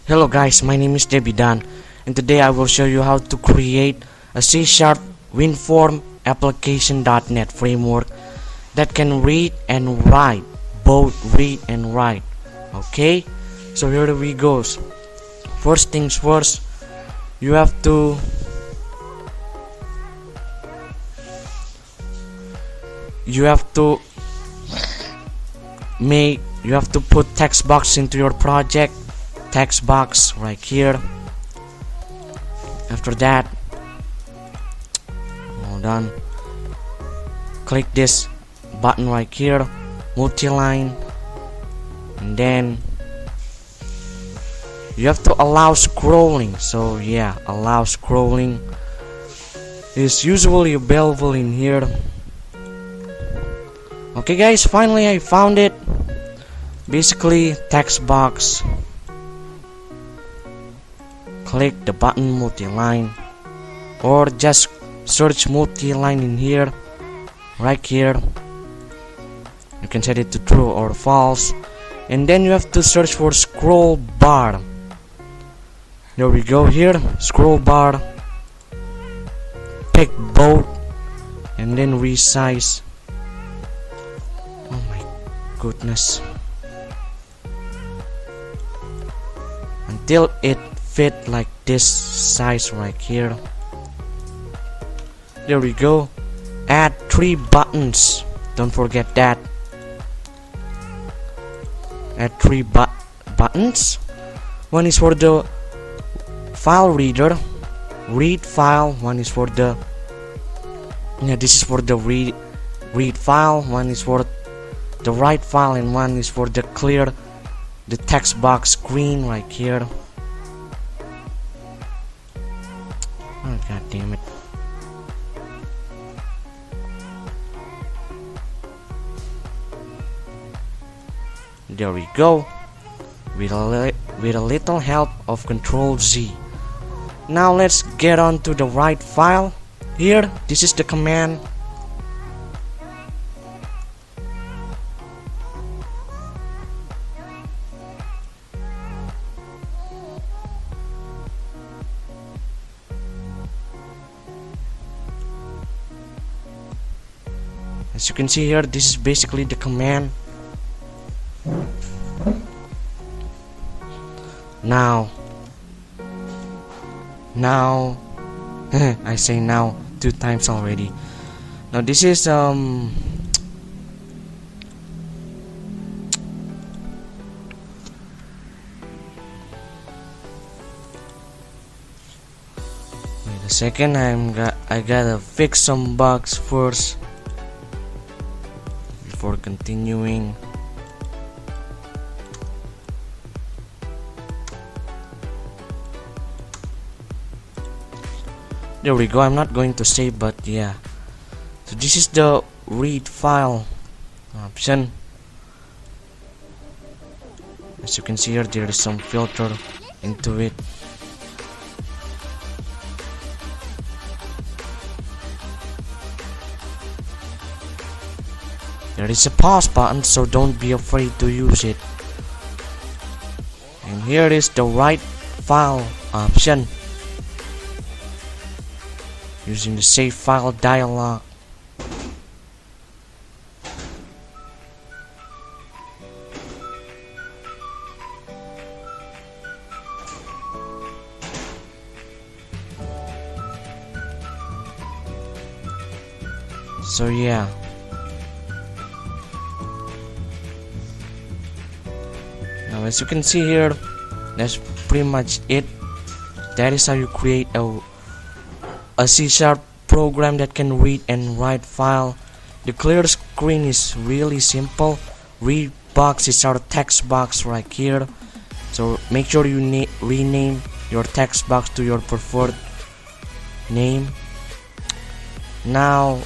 Hello guys, my name is Debbie Dan, and today I will show you how to create a C# WinForm application.NET framework that can read and write, both read and write. Okay, so here we goes. First things first, you have to put text box into your project. Text box right here. After that, hold on, click this button right here, multi-line, and then you have to allow scrolling. So yeah, allow scrolling is usually available in here. Okay guys, finally I found it. Basically, text box, click the button multi-line, or just search multi-line in here, right here. You can set it to true or false, and then you have to search for scroll bar. There we go. Here, scroll bar, pick both, and then resize. Oh my goodness, until it fit like this size right here. There we go. Add 3 buttons, don't forget that. Add 3 buttons. One is for the file reader, read file. One is for the this is for the read file. One is for the write file, and one is for the clear the text box screen right here. Oh god damn it. There we go. With a little help of Control Z. Now let's get on to the write file. Here, this is the command. As you can see here, this is basically the command. Now I say now 2 times already. Now this is wait a second, I gotta fix some bugs first before continuing. There we go. I'm not going to save, but yeah. So this is the read file option. As you can see here, there is some filter into it. There is a pause button, so don't be afraid to use it. And here is the write file option, using the save file dialog. So yeah. Now as you can see here, that's pretty much it. That is how you create a C# program that can read and write file. The clear screen is really simple. Read box is our text box right here, so make sure you rename your text box to your preferred name. Now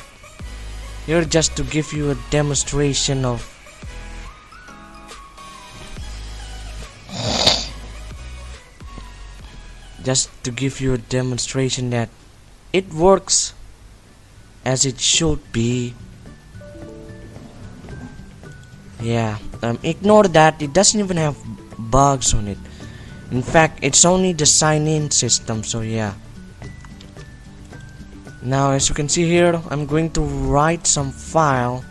here, just to give you a demonstration of that it works as it should be. Yeah, ignore that, it doesn't even have bugs on it. In fact, it's only the sign-in system, so yeah. Now as you can see here, I'm going to write some file.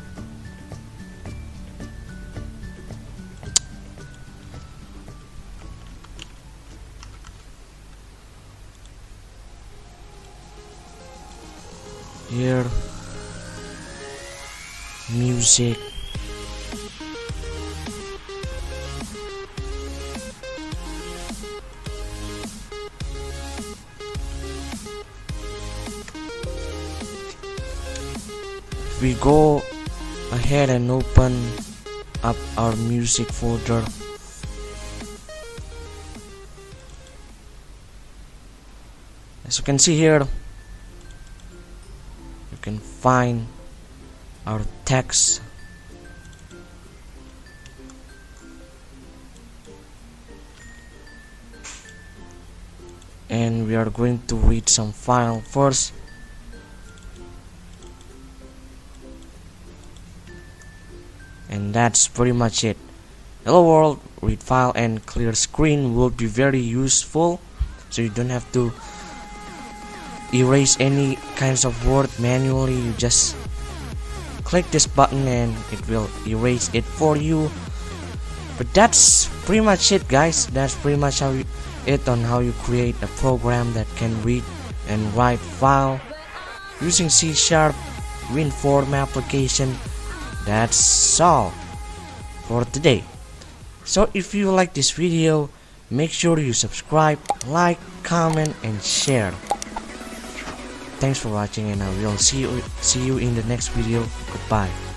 Here, music. We go ahead and open up our music folder. As you can see here, you can find our text. And we are going to read some file first. And that's pretty much it. Hello world, read file and clear screen will be very useful, so you don't have to erase any kinds of word manually. You just click this button and it will erase it for you. But that's pretty much it, guys. That's pretty much how how you create a program that can read and write file using C# WinForm application. That's all for today. So if you like this video, make sure you subscribe, like, comment, and share. Thanks for watching, and I will see you in the next video. Goodbye.